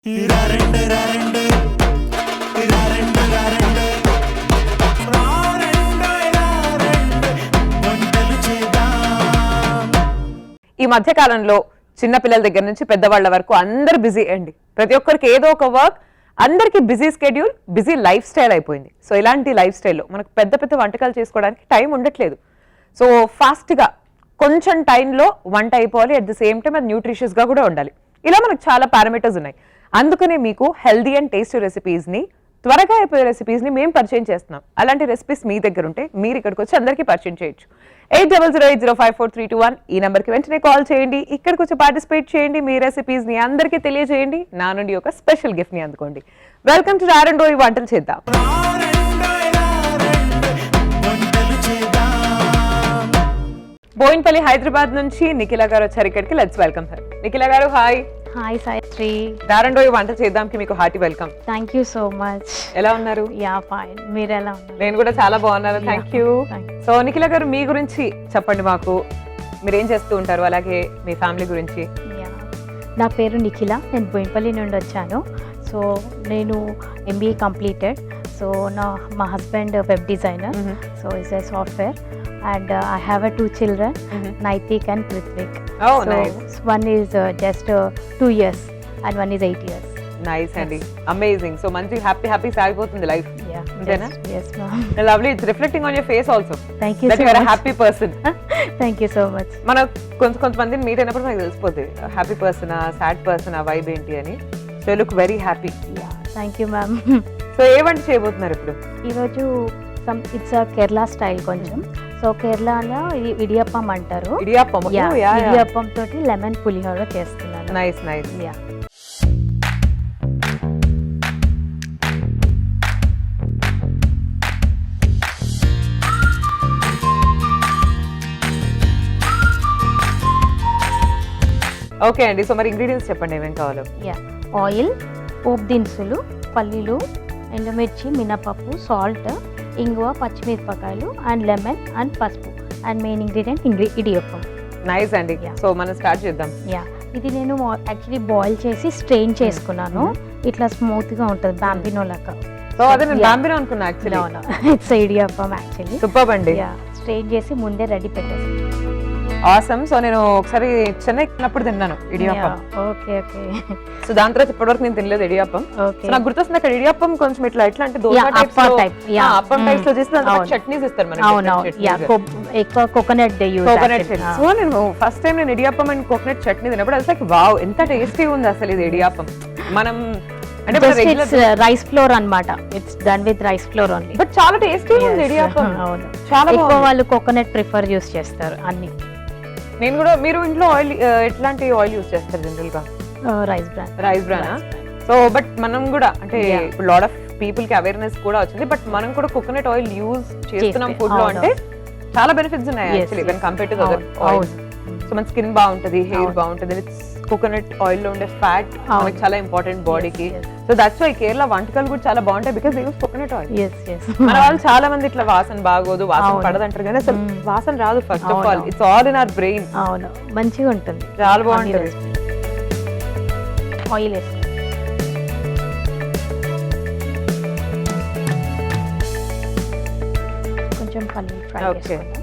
ఈ మధ్య కాలంలో చిన్న పిల్లల దగ్గర నుంచి పెద్దవాళ్ళ వరకు అందరు బిజీ అండి. ప్రతి ఒక్కరికి ఏదో ఒక వర్క్, అందరికి busy schedule, busy life style అయిపోయింది. సో ఇలాంటి లైఫ్ స్టైల్లో మనకు పెద్ద పెద్ద వంటకాలు చేసుకోవడానికి టైం ఉండట్లేదు. సో ఫాస్ట్గా కొంచెం టైంలో వంట అయిపోవాలి, అట్ ది సేమ్ టైం అది న్యూట్రిషియస్గా కూడా ఉండాలి. ఇలా మనకు చాలా పారామీటర్స్ ఉన్నాయి. అందుకనే మీకు హెల్దీ అండ్ టేస్టీ రెసిపీస్ని, త్వరగా అయిపోయే రెసిపీస్ని మేము పరిచయం చేస్తున్నాం. అలాంటి రెసిపీస్ మీ దగ్గర ఉంటే మీరు ఇక్కడికి వచ్చి అందరికీ పరిచయం చేయొచ్చు. 8008054321 ఈ నెంబర్కి వెంటనే కాల్ చేయండి. ఇక్కడికి వచ్చి పార్టిసిపేట్ చేయండి, మీ రెసిపీస్ని అందరికీ తెలియజేయండి. నా నుండి ఒక స్పెషల్ గిఫ్ట్ని అందుకోండి. వెల్కమ్ టు రారండోయ్ వంటలు చేద్దాం. బోయిన్పల్లి హైదరాబాద్ నుంచి నిఖిల గారు వచ్చారు ఇక్కడికి. Let's welcome sir. నిఖిల గారు హాయ్. హాయ్ సాయిశ్రీ. రారండోయ్ వంట చేద్దాంకి మీకు hearty welcome. Thank you so much. ఎలా ఉన్నారు? Yeah fine. మీరు ఎలా ఉన్నారు? నేను కూడా చాలా బాగున్నాను, థ్యాంక్ యూ. సో నిఖిల గారు మీ గురించి చెప్పండి మాకు. మీరు ఏం చేస్తూ ఉంటారు, అలాగే మీ ఫ్యామిలీ గురించి. నా పేరు నిఖిల, నేను బోయిన్పల్లి నుండి వచ్చాను. సో నేను MBA కంప్లీటెడ్. సో మా husband web designer. So is a software. And I have 2 children, Naitik and Prithvik. Oh, so nice. One is just 2 years and one is 8 years. Nice అండి, amazing. So మంచి happy సాగిపోతుంది life. Yes ma'am. Lovely. It's reflecting on your face also. Thank you that so you are much. a happy person. Thank you so much. మన కొంతమందిని meet అయినప్పుడు మనకు తెలిసిపోతుంది happy పర్సనా, sad పర్సనా, వైబ్ ఏంటి అని. So you look very happy. Yeah, thank you ma'am. So ఏ వంట చేయబోతున్నారు ఇప్పుడు? ఈరోజు ఇట్స్ కేరళ స్టైల్ కొంచెం. సో కేరళలో ఇడియప్పం అంటారు. ఇడియప్పం. ఇడియప్పం తోటి లెమన్ పులిహోర చేస్తున్నాను. నైస్. యా. ఓకే అండి. సో మరి ఇంగ్రీడియంట్స్ చెప్పండి, ఏమేం కావాలో. యా, ఆయిల్, పోపు దినుసులు, పల్లీలు, ఎండుమిర్చి, మినపప్పు, సాల్ట్, ఇంగువ, పచ్చిమిరపకాయలు అండ్ లెమన్ అండ్ పసుపు and main ingredient idiyappam. Nice అండి. సో మనం స్టార్ట్ చేద్దాం. యా, ఇది నేను యాక్చువల్లీ బాయిల్ చేసి స్ట్రెయిన్ చేసుకున్నాను. ఇట్లా స్మూత్ గా ఉంటుంది, బాంబినో లాగా. సో అదే నేను బాంబినో అనుకున్నా actually. It's idiyappam actually. Super అండి. యా, స్ట్రెయిన్ చేసి ముందే రెడీ పెట్టేసి. ఆసమ్. సో నేను ఒకసారి చెన్నై వెళ్ళినప్పుడు తిన్నాను ఇడియప్పం. Okay okay. సో దాని తర్వాత ఇప్పటివరకు నేను తినలేదు ఇడియప్పం. సో నాకు గుర్తొస్తుంది అక్కడ ఇడియప్పం కొంచెం ఇట్లా అంటే దోస టైప్స్ లో, అప్పం టైప్స్ లో చేసి దాంట్లో చట్నీస్ ఇస్తారు మనకి. ఎక్కువ కోకోనట్ కోకోనట్. సో నేను ఫస్ట్ టైం నేను ఇడియప్పం అండ్ కోకోనట్ చట్నీ తిన్నప్పుడు అది లైక్ వావ్, ఎంత టేస్టీ ఉంది అసలు ఇది ఇడియప్పం. మనం అంటే రైస్ ఫ్లోర్ అన్నమాట. It's done with rice flour only, but చాలా టేస్టీ ఉంది ఇడియప్పం. చాలా ఎక్కువ వాళ్ళు కోకోనట్ ప్రిఫర్ యూస్ చేస్తారు అన్ని. నేను కూడా. మీరు ఇంట్లో ఆయిల్ ఎట్లాంటి ఆయిల్ యూస్ చేస్తారు జనరల్ గా? రైస్ బ్రానా. సో బట్ మనం కూడా అంటే ఇప్పుడు లాట్ ఆఫ్ పీపుల్ కి అవేర్నెస్ కూడా వచ్చింది, బట్ మనం కూడా కోకోనట్ ఆయిల్ యూజ్ చేస్తున్నాం ఫుడ్ లో. అంటే చాలా బెనిఫిట్స్ ఉన్నాయి actually when compare to other oils. So మన స్కిన్ బాగుంటది, హెయిర్ బాగుంటది. ఇట్స్ కోకోనట్ ఆయిల్ లో ఉండే ఫ్యాట్ మనకి చాలా ఇంపార్టెంట్ బాడీకి. సో దట్స్ వై కేరళ వంటకాలు కూడా చాలా బాగుంటాయి, because they use coconut oil. మన వాళ్ళు చాలా మంది ఇట్లా వాసన బాగోదు, వాసన పడదు అంటారు, కానీ అసలు వాసన రాదు. First of all it's all in our brain. అవును, మంచిగా ఉంటుంది, చాలా బాగుంటుంది. ఆయిల్ వేసి కొంచెం పల్లీలు ఫ్రై చేసుకుందాం.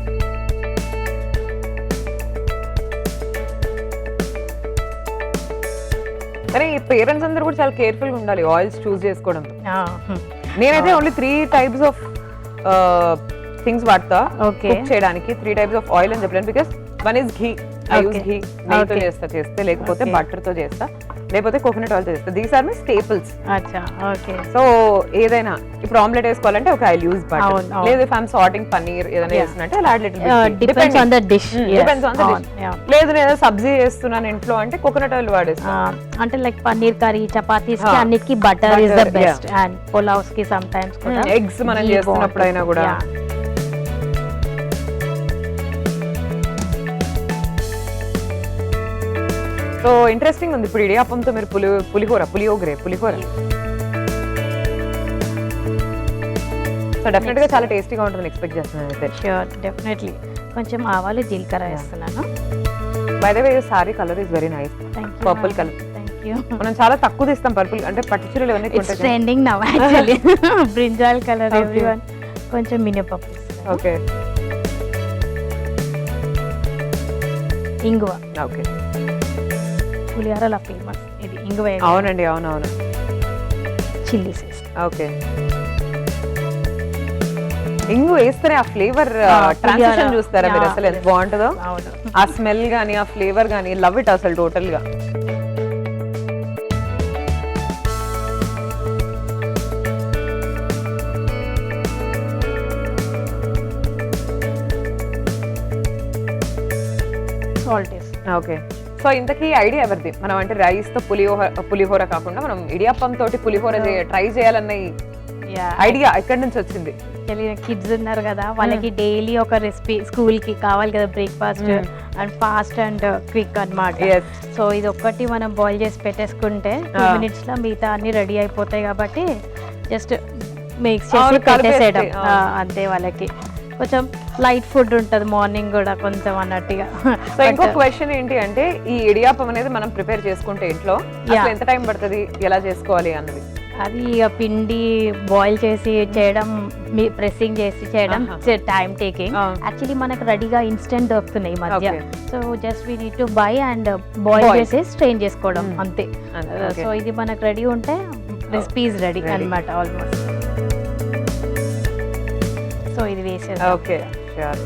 కానీ పేరెంట్స్ అందరూ కూడా చాలా కేర్ఫుల్ గా ఉండాలి ఆయిల్స్ చూస్ చేసుకోవడం. నేనైతే ఓన్లీ 3 types ఆఫ్ థింగ్స్ వాడతా కుక్ చేయడానికి. 3 types ఆఫ్ ఆయిల్ అని చెప్పాను, because one is ghee. I use ghee. నెయ్యితో చేస్తే, లేకపోతే బటర్ తో చేస్తా, లేకపోతే కోకోనట్ ఆయిల్ తో చేస్తా. These are my staples. So ఏదైనా ఇప్పుడు ఆమ్లెట్ వేసుకోవాలంటే ఒక ఐ యూస్ బటర్, లేదు ఇఫ్ ఐఎమ్ సార్టింగ్ పన్నీర్ ఏదైనా చేస్తున్నట్టే అలా డిపెండ్స్ ఆన్ ద డిష్. లేదు నేను సబ్జీ చేస్తున్నాను ఇంట్లో అంటే కోకోనట్ ఆయిల్ వాడేస్తా. అంటే లైక్ పన్నీర్ కర్రీ, చపాతీస్ కి అన్నిటికి butter is the best. And pulaos కి సమ్ టైమ్స్ కూడా ఎగ్స్ మనం చేస్తున్నప్పుడు అయినా కూడా. సో ఇంట్రెస్టింగ్ ఉంది. ఇప్పుడు ఇడియాపంతో మీరు పులిహోర. సో డెఫినెట్ గా చాలా టేస్టీగా ఉంటుంది ఎక్స్పెక్ట్ చేస్తున్నాను అయితే. Sure, definitely. కొంచెం ఆవాలు, జీలకర్ర వేస్తున్నాను. By the way your sorry colour is very nice. Purple colour. You. మనం చాలా తక్కువ తీస్తాం పర్పుల్, అంటే పట్టు చీరలు ఇవన్నీ it's trending now actually. Brinjal colour Okay. Everyone. కొంచెం మినపప్పు. ఓకే ఇంగువ. ఓకే పులిహోరలో ఫేమస్ ఇది ఇంగువ. అవునండి, అవునవును. Chilli says. ఓకే, ఇంగు వేస్తేనే ఆ ఫ్లేవర్ పులిహోర. ట్రాన్సిషన్ చూస్తారా మీరు? Yeah, అసలు ఎంత yes. బాగుంటుందో అవును. ఆ స్మెల్ గానీ ఆ ఫ్లేవర్ గానీ, లవ్ ఇట్ అసలు టోటల్ గా. సాల్ట్. ఓకే, సో ఇంతకీ ఐడియా ఎవరిది? మనం అంటే రైస్ తో పులిహోర కాకుండా మనం ఇడియాప్పం తోటి పులిహోర ట్రై చేయాలన్న ఐడియా ఎక్కడి నుంచి వచ్చింది? కిడ్స్ ఉన్నారు కదా, వాళ్ళకి డైలీ ఒక రెసిపీ స్కూల్ కి కావాలి కదా, breakfast and fast and quick అన్నమాట. సో ఇది ఒక్కటి మనం బాయిల్ చేసి పెట్టేసుకుంటే 2 minutes లో మిగతా అన్ని రెడీ అయిపోతాయి కాబట్టి జస్ట్ మిక్స్ చేసి పెట్టేసేయడం అంతే. వాళ్ళకి కొంచెం లైట్ ఫుడ్ ఉంటుంది మార్నింగ్ కూడా కొంచెం అన్నట్టుగా. సో ఇంకో క్వశ్చన్ ఏంటి అంటే, ఈ ఇడియాప్పం అనేది మనం ప్రిపేర్ చేసుకుంటే ఇంట్లో అసలు ఎంత టైం పడుతుంది, ఎలా చేసుకోవాలి అన్నది? అది పిండి బాయిల్ చేసి చేయడం, ప్రెస్సింగ్ చేసి చేయడం టైం టేకింగ్. యాక్చువల్లీ మనకు రెడీగా ఇన్స్టెంట్ దొరుకుతున్నాయి ఈ మధ్య. So just we need to buy and boil చేసి స్ట్రెయిన్ చేసుకోవడం అంతే. సో ఇది మనకు రెడీ ఉంటే రెసిపీ ఈజ్ రెడీ అన్నమాట ఆల్మోస్ట్. సో ఇది వేసేది. Okay, sure.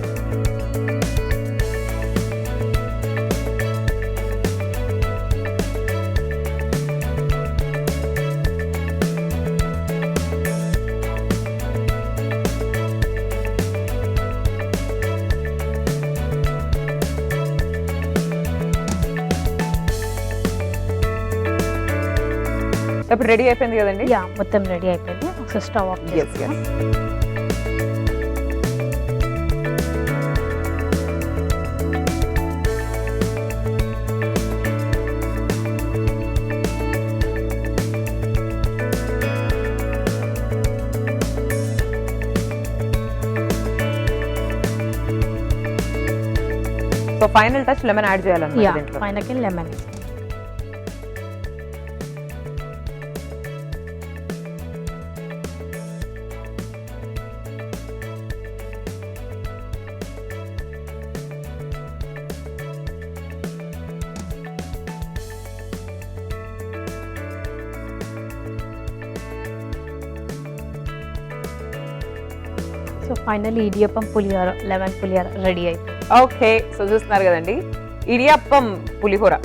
ఇప్పుడు రెడీ అయిపోయింది కదండి? యా, మొత్తం రెడీ అయిపోయింది. ఒకసారి స్టవ్ ఆఫ్ చేస్తాం. So final touch lemon add చేయాలన్నమాట యా, దీంట్లో. పైనకి లెమన్. సో ఫైనల్లీ ఇడియప్పం పులిహోర, లెమన్ పులిహోర రెడీ అయిపోయింది. ఓకే, సో చూస్తున్నారు కదండి ఇడియాప్పం పులిహోర.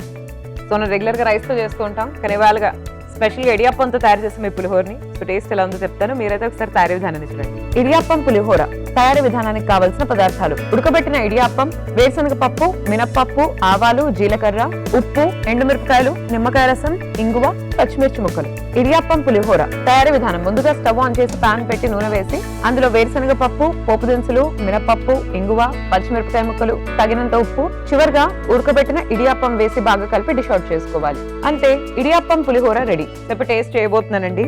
సో నేను రెగ్యులర్గా రైస్తో చేస్తూ ఉంటాం, కానీ ఇవాళగా స్పెషల్గా ఇడియాప్పంతో తయారు చేసిన మీ పులిహోరని. సో టేస్ట్ ఎలా ఉందో చెప్తాను, మీరైతే ఒకసారి తయారీ విధానాన్ని చూడండి. ఇడియాప్పం పులిహోర తయారీ విధానానికి కావాల్సిన పదార్థాలు: ఉడకబెట్టిన ఇడియాప్పం, వేరుశనగ పప్పు, మినప్పప్పు, ఆవాలు, జీలకర్ర, ఉప్పు, ఎండుమిరపకాయలు, నిమ్మకాయ రసం, ఇంగువ, పచ్చిమిర్చి ముక్కలు. ఇడియాప్పం పులిహోర తయారీ విధానం: ముందుగా స్టవ్ ఆన్ చేసి పాన్ పెట్టి నూనె వేసి అందులో వేరుశనగ పప్పు, పోపు దినుసులు, మినపప్పు, ఇంగువ, పచ్చిమిరపకాయ ముక్కలు, తగినంత ఉప్పు, చివరిగా ఉడకబెట్టిన ఇడియాప్పం వేసి బాగా కలిపి డిష్ అవుట్ చేసుకోవాలి. అంతే, ఇడియాప్పం పులిహోర రెడీ. ఇప్పుడు టేస్ట్ చేయబోతున్నానండి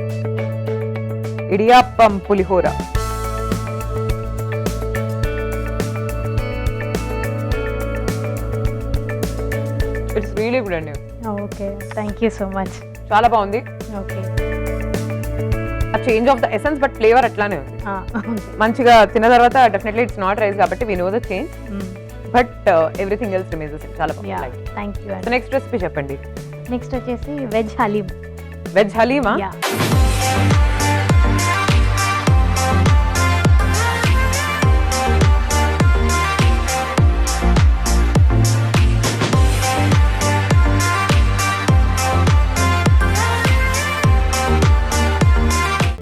idiyappam pulihora. It's really good అండి. Okay, thank you so much. చాలా బాగుంది. ఓకే, ఆ change of the essence but flavour అట్లానే ఉంది. మంచిగా తిన్న తర్వాత డెఫినెట్లీ ఇట్స్ నాట్ రైస్ కాబట్టి we know the change, but everything else remains the same. చాలా బాగుంది. Thank you. So next recipe చెప్పండి. నెక్స్ట్ వచ్చేసి వెజ్ హలీమ్. వెజ్ హలీమా? యా.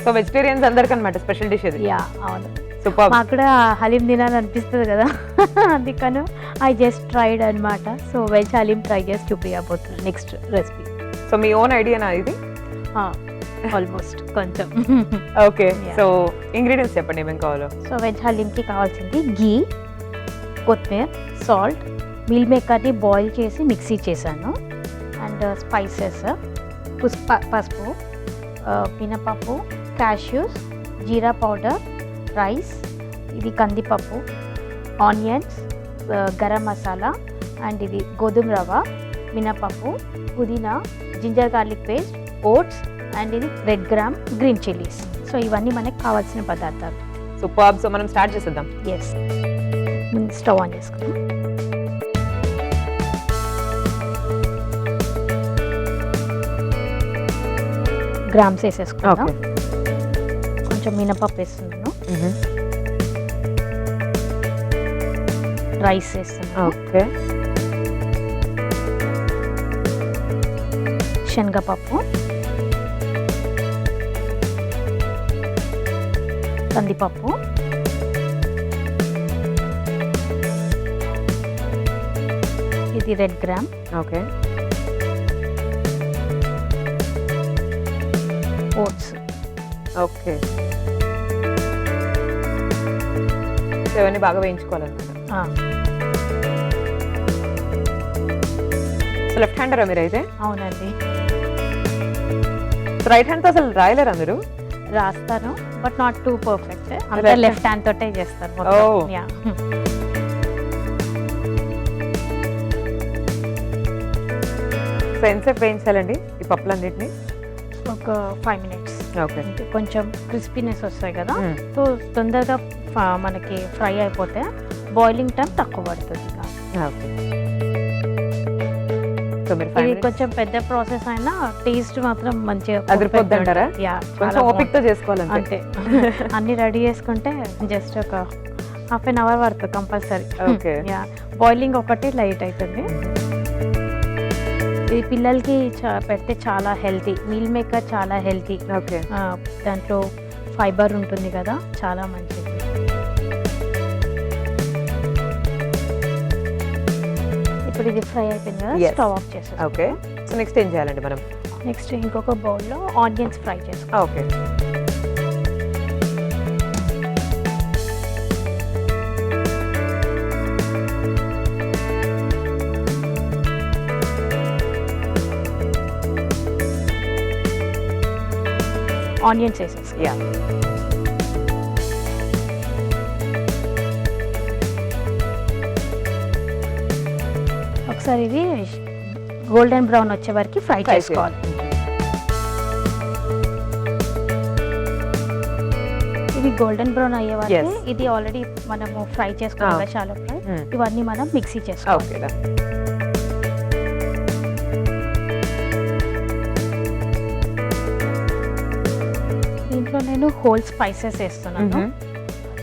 సో వెజిటేరియన్స్ అందరికి అన్నమాట స్పెషల్ డిష్ ఇది. యా, అవును. సూపర్. మాకు కూడా హలీం తినాలనిపిస్తుంది కదా, అందుకను ఐ జస్ట్ ట్రైడ్ అన్నమాట. సో వెజ్ హలీం ట్రై చేసి చూపించబోతున్నాను నెక్స్ట్ రెసిపీ. సో మీ ఓన్ ఐడియానా ఇది? ఆల్మోస్ట్ కొంచెం. ఓకే, సో ఇంగ్రీడియంట్స్ చెప్పండి ఏమేం కావాలో. సో వెజ్ హలీంకి కావాల్సింది గీ, కొత్తిమీర, సాల్ట్, మిల్ మేకర్ని బాయిల్ చేసి మిక్సీ చేశాను, అండ్ స్పైసెస్, పసుపు, మినపప్పు, క్యాష్యూస్, జీరా పౌడర్, రైస్, ఇది కందిపప్పు, ఆనియన్స్, గరం మసాలా, అండ్ ఇది గోధుమ రవ్వ, మినపప్పు, పుదీనా, ginger garlic paste, oats and ఇది red gram green chillies. So ఇవన్నీ మనకి కావాల్సిన పదార్థాలు. సూపర్. సో మనం స్టార్ట్ చేసేద్దాం. ఎస్, ముందు స్టవ్ ఆన్ చేసుకుందాం. గ్రామ్స్ వేసేసుకుందాం. కొంచెం మినపప్పు వేస్తున్నాను, రైస్ వేస్తున్నాను, ఓకే, శనగపప్పు, కందిపప్పు, ఇది red gram, okay, oats. Okay. ఇవన్నీ బాగా వేయించుకోవాలన్నమాట. సో లెఫ్ట్ హ్యాండరా మీరు అయితే? అవునండి. రైట్ హ్యాండ్తో అసలు రాయలేరా మీరు? రాస్తాను, బట్ నాట్ టూ పర్ఫెక్ట్. అంతా Right. లెఫ్ట్ హ్యాండ్ తోటే చేస్తాను Oh. మొత్తం. యా. సో ఎంతసేపు వేయించాలండి ఈ పప్పులన్నిటిని? ఒక 5 minutes. ఓకే. కొంచెం క్రిస్పీనెస్ వస్తాయి కదా, సో తొందరగా మనకి ఫ్రై అయిపోతే బాయిలింగ్ టైం తక్కువ పడుతుంది. ఓకే. సో మీరు ఇది కొంచెం పెద్ద ప్రాసెస్ అయినా టేస్ట్ మాత్రం మంచిగా అదిరిపోద్ది అంటారా? యా, కొంచెం ఓపికతో చేసుకోవాలంటే. అంతే. అన్ని రెడీ చేసుకుంటే జస్ట్ ఒక హాఫ్ అన్ అవర్ పడుతుంది కంపల్సరీ. ఓకే. యా, బాయిలింగ్ ఒకటి లైట్ అవుతుంది. ఇది పిల్లలకి పెడితే చాలా హెల్తీ, మీల్ మేకర్ చాలా హెల్తీ. ఓకే. దాంట్లో ఫైబర్ ఉంటుంది కదా, చాలా మంచిది. ఇప్పుడు ఇది ఫ్రై అయిపోయింది కదా, Yes. స్టవ్ ఆఫ్ చేసేస్తాం. ఓకే. సో నెక్స్ట్ ఏం చేయాలండి మనం? నెక్స్ట్ ఇంకొక బౌల్లో ఆనియన్స్ ఫ్రై చేసుకోవాలి. ఓకే. ఆనియన్స్ వేసేసి యా. ఒకసారి ఇది గోల్డెన్ బ్రౌన్ వచ్చే వరకు ఫ్రై చేసుకోవాలి. ఇది గోల్డెన్ బ్రౌన్ అయ్యే వరకు, Yes. ఇది ఆల్రెడీ మనము ఫ్రై చేసుకోవాలి కదా, షాలో ఫ్రై. ఇవన్నీ మనం మిక్సీ చేసుకోవాలి. ఓకే. దీంట్లో నేను హోల్ స్పైసెస్ వేస్తున్నాను.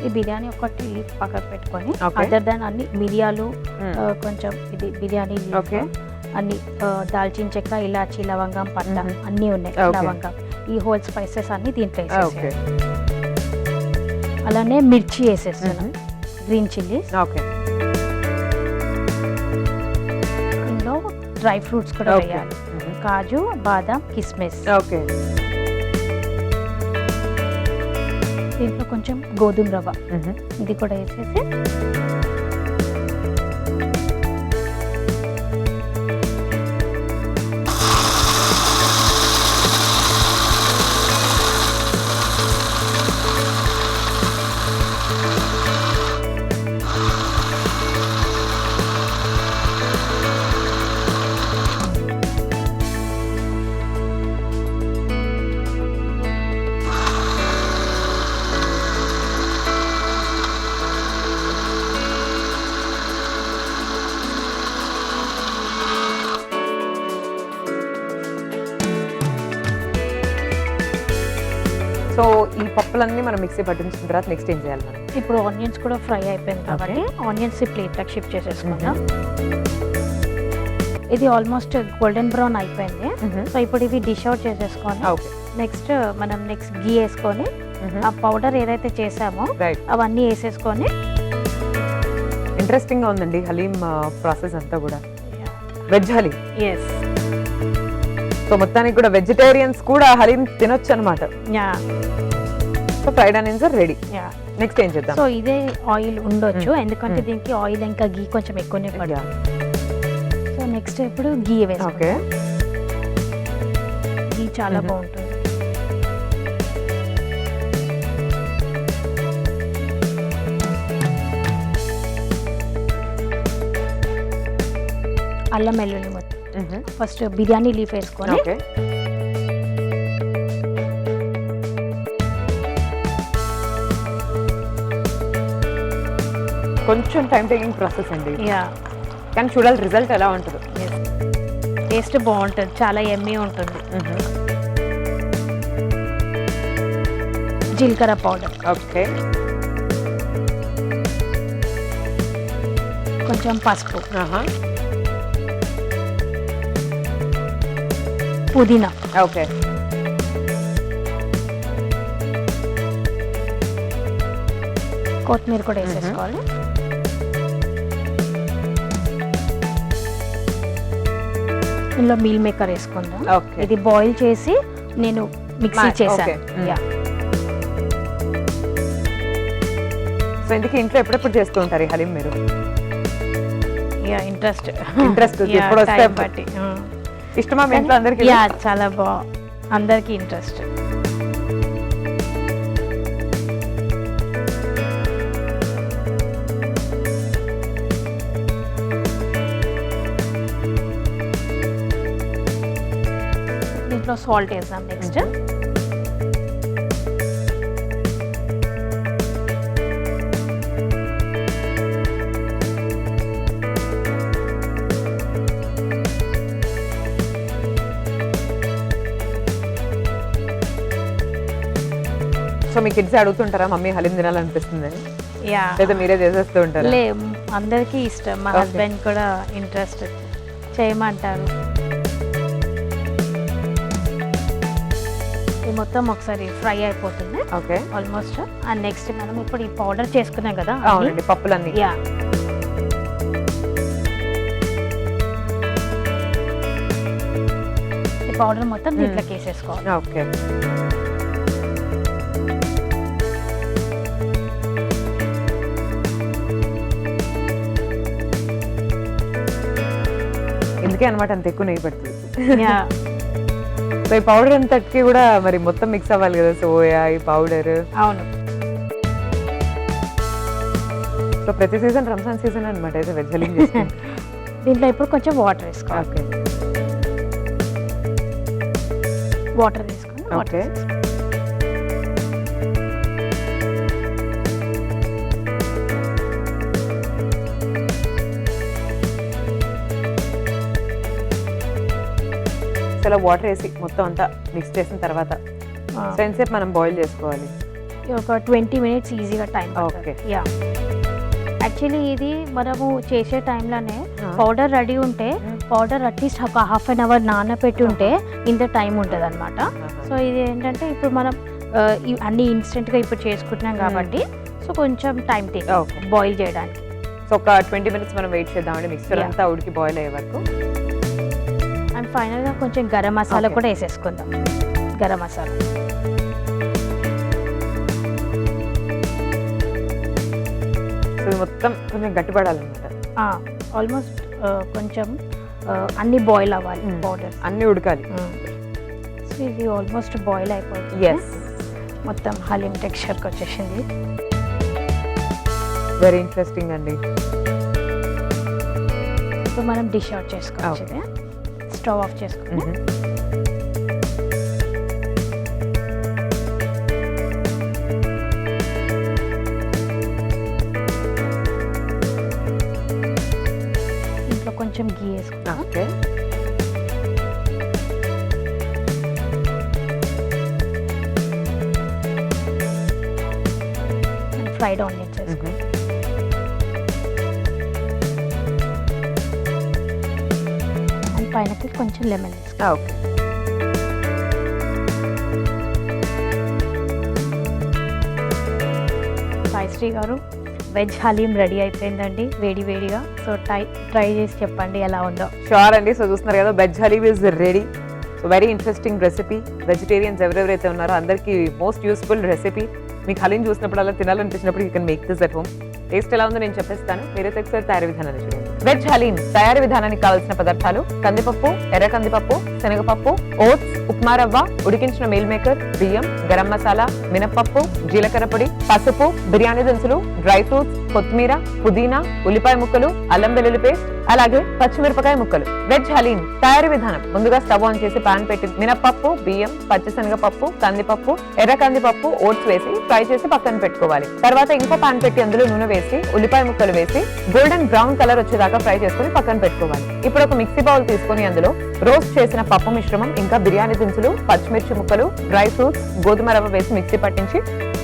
ఈ బిర్యానీ ఒకటి పక్కకు పెట్టుకొని, Okay. అదర్ దాన్ అన్ని మిరియాలు, కొంచెం ఇది బిర్యానీ leaf, Okay. అన్ని దాల్చిన చెక్క, ఇలాచి, లవంగం, పట్ట అన్నీ ఉన్నాయి. Okay. లవంగం, ఈ హోల్ స్పైసెస్ అన్ని దీంట్లో ఓకే. వేసేసాను. అలానే మిర్చి వేసేస్తాను, గ్రీన్ చిల్లీస్. ఓకే. ఇందులో డ్రై ఫ్రూట్స్ కూడా Okay. వేయాలి, కాజు, బాదాం, కిస్మిస్. ఓకే. దీంట్లో కొంచెం గోధుమ రవ్వ, ఇది కూడా వేసేసి సో ఈ పప్పులన్నీ మనం మిక్సీ పట్టించిన తర్వాత నెక్స్ట్ ఏం చేయాలి మనం? ఇప్పుడు ఆనియన్స్ కూడా ఫ్రై అయిపోయింది కాబట్టి ఆనియన్స్ ప్లేట్లోకి షిఫ్ట్ చేసేసుకుందాం. ఇది ఆల్మోస్ట్ గోల్డెన్ బ్రౌన్ అయిపోయింది. సో ఇప్పుడు ఇవి డిష్ అవుట్ చేసేసుకొని నెక్స్ట్ మనం గీ వేసుకొని ఆ పౌడర్ ఏదైతే చేసామో అవన్నీ వేసేసుకొని. ఇంట్రెస్టింగ్ గా ఉందండి హలీం ప్రాసెస్ అంతా కూడా. వెజ్ హలీం. ఎస్. సో మొత్తానికి కూడా వెజిటేరియన్స్ కూడా హలీం తినొచ్చు అనమాట. Yeah. So fried onions are ready. Yeah. Next ఏం చేద్దాం? సో ఇదే ఆయిల్ ఉండొచ్చు, ఎందుకంటే దీనికి ఆయిల్ ఇంకా గీ కొంచెం ఎక్కువనే పడుతుంది. సో నెక్స్ట్ ఇప్పుడు గీ వేసుకుంటాం. గీ చాలా బాగుంటుంది. అల్లం వెల్లుల్లి ఫస్ట్ బిర్యానీ లీఫ్ వేసుకొని ఓకే. కొంచెం టైం టేకింగ్ ప్రాసెస్ అండి, యా కానీ చూడాలి రిజల్ట్ ఎలా ఉంటుందో. టేస్ట్ బాగుంటుంది, చాలా ఎమ్మీ ఉంటుంది. జీలకర్ర పౌడర్, ఓకే, కొంచెం పసుపు, పుదీనా, ఓకే, కొత్తిమీర కూడా వేసేసుకోవాలి. ఇందులో మీల్ మేకర్ వేసుకుందాం. ఓకే. ఇది బాయిల్ చేసి నేను మిక్సీ చేశాను. యా సో ఇందుకు ఇంట్లో ఎప్పుడెప్పుడు చేస్తూ ఉంటారు ఈ హలీం మీరు? యా ఇంట్రెస్ట్ ఎప్పుడు వస్తే బట్టి ఇష్టమా మీ ఇంట్లో అందరికి? యా చాలా అందరికి ఇంట్రెస్ట్. దీంట్లో సాల్ట్ వేద్దాం నెక్స్ట్. సో మీ కిడ్స్ అడుగుతుంటారా మమ్మీ హలీం తినాలనిపిస్తుందని, యా లేదా మీరే చేసేస్తూ ఉంటారా? లే అందరికీ ఇష్టం. మా హస్బెండ్ కూడా ఇంట్రెస్ట్ చేయమంటారు. ఇది మొత్తం ఒకసారి ఫ్రై అయిపోతుంది ఓకే, ఆల్మోస్ట్. అండ్ నెక్స్ట్ మనం ఇప్పుడు ఈ పౌడర్ చేసుకున్నాం కదా, అవునండి, పప్పులన్నీ. యా ఈ పౌడర్ మొత్తం దీంట్లోకి వేసేసుకోవాలి. ఓకే, అందుకే అనమాట అంత ఎక్కువ నెయ్యి పడుతుంది. యా సో ఈ పౌడర్ అంతటికి కూడా మరి మొత్తం మిక్స్ అవ్వాలి కదా, సోయా ఈ పౌడర్. అవును. సో ప్రతి సీజన్ రంజాన్ సీజన్ అనమాట అయితే వెజ్ హలీం చేసుకుంటాం. దీంట్లో ఇప్పుడు కొంచెం వాటర్ వేసుకోవాలి. ఓకే, వాటర్ వేసుకొని ఓకే, ఇలా వాటర్ వేసి మొత్తం అంతా మిక్స్ చేసిన తర్వాత ఎంతసేపు మనం బాయిల్ చేసుకోవాలి? ఒక 20 minutes ఈజీగా టైం. ఓకే, యా యాక్చువల్లీ ఇది మనము చేసే టైంలోనే పౌడర్ రెడీ ఉంటే పౌడర్ అట్లీస్ట్ ఒక హాఫ్ అన్ అవర్ నానబెట్టి ఉంటే ఇంత టైం ఉంటుంది అనమాట. సో ఇది ఏంటంటే ఇప్పుడు మనం అన్ని ఇన్స్టెంట్గా ఇప్పుడు చేసుకుంటున్నాం కాబట్టి సో కొంచెం టైం టేక్ బాయిల్ చేయడానికి. సో ఒక 20 minutes మనం వెయిట్ చేద్దామండి మిక్సర్ అంతా ఉడికి బాయిల్ అయ్యే వరకు. అండ్ ఫైనల్గా కొంచెం గరం మసాలా కూడా వేసేసుకుందాం. గరం మసాలా మొత్తం కొంచెం గట్టిపడాలన్నమాట. ఆల్మోస్ట్ కొంచెం అన్ని బాయిల్ అవ్వాలి, పౌడర్ అన్ని ఉడకాలి. సో ఇది ఆల్మోస్ట్ బాయిల్ అయిపోతుంది. మొత్తం హలీం టెక్స్చర్కి వచ్చేసింది. వెరీ ఇంట్రెస్టింగ్ అండి. ఇప్పుడు మనం డిష్ అవుట్ చేసుకోవచ్చు. స్టవ్ ఆఫ్ చేసుకుని ఇంట్లో కొంచెం గీ వేసుకున్నాం. ఓకే, ఫ్రైడ్ ఆనియన్స్ వేసుకున్నాం. అండ్ పైనకి కొంచెం లెమన్ వేసుకున్నాం. ఓకే, సాయిశ్రీ గారు వెజ్ హలీం రెడీ అయిపోయిందండి వేడి వేడిగా. సో ట్రై చేసి చెప్పండి ఎలా ఉందో. షూర్ అండి. సో చూస్తున్నారు కదా, veg haleem is ready. So very interesting recipe. Vegetarians ఎవరెవరైతే ఉన్నారో అందరికీ మోస్ట్ యూస్ఫుల్ రెసిపీ. మీకు హలీం చూసినప్పుడు అలా తినాలనిపించినప్పుడు you can make this at home. Taste ఎలా ఉందో నేను చెప్పేస్తాను, మీరైతే ఒకసారి తయారీ విధానాన్ని చూడండి. వెజ్ హలీం తయారీ విధానానికి కావాల్సిన పదార్థాలు: కందిపప్పు, ఎర్ర కందిపప్పు, శనగపప్పు, ఓట్స్, ఉప్మా రవ్వ, ఉడికించిన మీల్ మేకర్, బియ్యం, గరం మసాలా, మినప్పప్పు, జీలకర్ర పొడి, పసుపు, బిర్యానీ దినుసులు, డ్రై ఫ్రూట్స్, కొత్తిమీర, పుదీనా, ఉల్లిపాయ ముక్కలు, అల్లం వెల్లుల్లి పేస్ట్, అలాగే పచ్చిమిరపకాయ ముక్కలు. వెజ్ హలీం తయారీ విధానం: ముందుగా స్టవ్ ఆన్ చేసి పాన్ పెట్టి మినప్పప్పు, బియ్యం, పచ్చిశనగపప్పు, కందిపప్పు, ఎర్ర కందిపప్పు, ఓట్స్ వేసి ఫ్రై చేసి పక్కన పెట్టుకోవాలి. తర్వాత ఇంకో పాన్ పెట్టి అందులో నూనె వేసి ఉల్లిపాయ ముక్కలు వేసి గోల్డెన్ బ్రౌన్ కలర్ వచ్చేదాకా ఫ్రై చేసుకుని పక్కన పెట్టుకోవాలి. ఇప్పుడు ఒక మిక్సీ బౌల్ తీసుకుని అందులో రోస్ట్ చేసిన పప్పు మిశ్రమం, ఇంకా బిర్యానీ దినుసులు, పచ్చిమిర్చి ముక్కలు, డ్రై ఫ్రూట్స్, గోధుమ రవ్వ వేసి మిక్సీ పట్టించి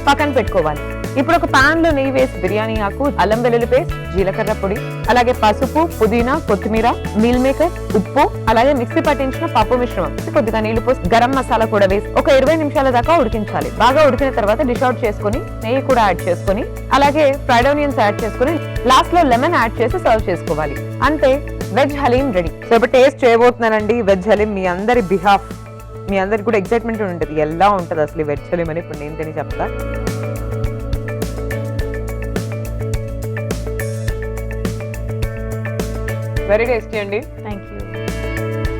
పక్కన పెట్టుకోవాలి. ఇప్పుడు ఒక పాన్ లో నెయ్యి వేసి బిర్యానీ ఆకు, అల్లం వెల్లుల్లి పేస్ట్, జీలకర్ర పొడి, అలాగే పసుపు, పుదీనా, కొత్తిమీర, మీల్ మేకర్, ఉప్పు, అలాగే మిక్సీ పట్టించిన పప్పు మిశ్రమం, కొద్దిగా నీళ్లు పోసి గరం మసాలా కూడా వేసి ఒక 20 నిమిషాల దాకా ఉడికించాలి. బాగా ఉడికిన తర్వాత డిష్ అవుట్ చేసుకుని నెయ్యి కూడా యాడ్ చేసుకుని అలాగే ఫ్రైడ్ ఆనియన్స్ యాడ్ చేసుకుని లాస్ట్ లో లెమన్ యాడ్ చేసి సర్వ్ చేసుకోవాలి. అంతే, వెజ్ హలీం రెడీ. సో ఇప్పుడు టేస్ట్ చేయబోతున్నానండి వెజ్ హలీం. మీ అందరి బిహాఫ్, మీ అందరికి కూడా ఎక్సైట్మెంట్ ఉంటుంది ఎలా ఉంటుంది అసలు వెజ్ హలీం అని. ఇప్పుడు నేను తిని చెప్తా. వెరీ టేస్టీ అండి. Thank you.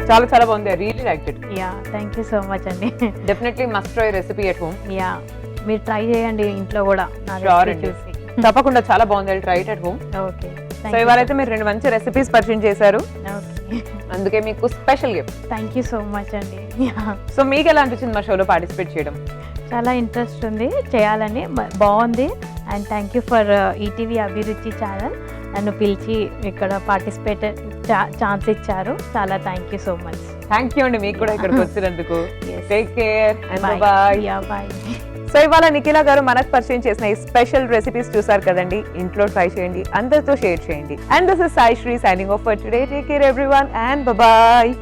చాలా చాలా బాగుంది. Really like it. Yeah, thank you so much అండి. Definitely must try recipe at home. Yeah, మీరు ట్రై చేయండి ఇంట్లో కూడా నా Sure recipe అండి. చూసి. తప్పకుండా చాలా బాగుంది. Try it at home. Okay, so ఇవాళైతే మీరు 2 మంచి రెసిపీస్ పరిచయం చేశారు, ఓకే, అందుకే మీకు special gift. Thank you so much అండి. యా, సో మీకు ఎలా అనిపించింది మా షోలో పార్టిసిపేట్ చేయడం? చాలా ఇంట్రెస్ట్ ఉంది చేయాలని, బాగుంది. And thank you for ETV Abhiruchi channel నన్ను పిలిచి ఇక్కడ పార్టిసిపేట్ ఛాన్స్ ఇచ్చారు. చాలా thank you so much. Thank you అండి మీకు కూడా ఇక్కడికి వచ్చినందుకు. Yes. Take care and Bye. Bye. Yeah, bye. సో ఇవాళ నిఖిల గారు మనకు పరిచయం చేసిన ఈ స్పెషల్ రెసిపీస్ చూసారు కదండి. ఇంట్లో ట్రై చేయండి, అందరితో షేర్ చేయండి. And this is Sai Sri signing off for today. Take care everyone and bye.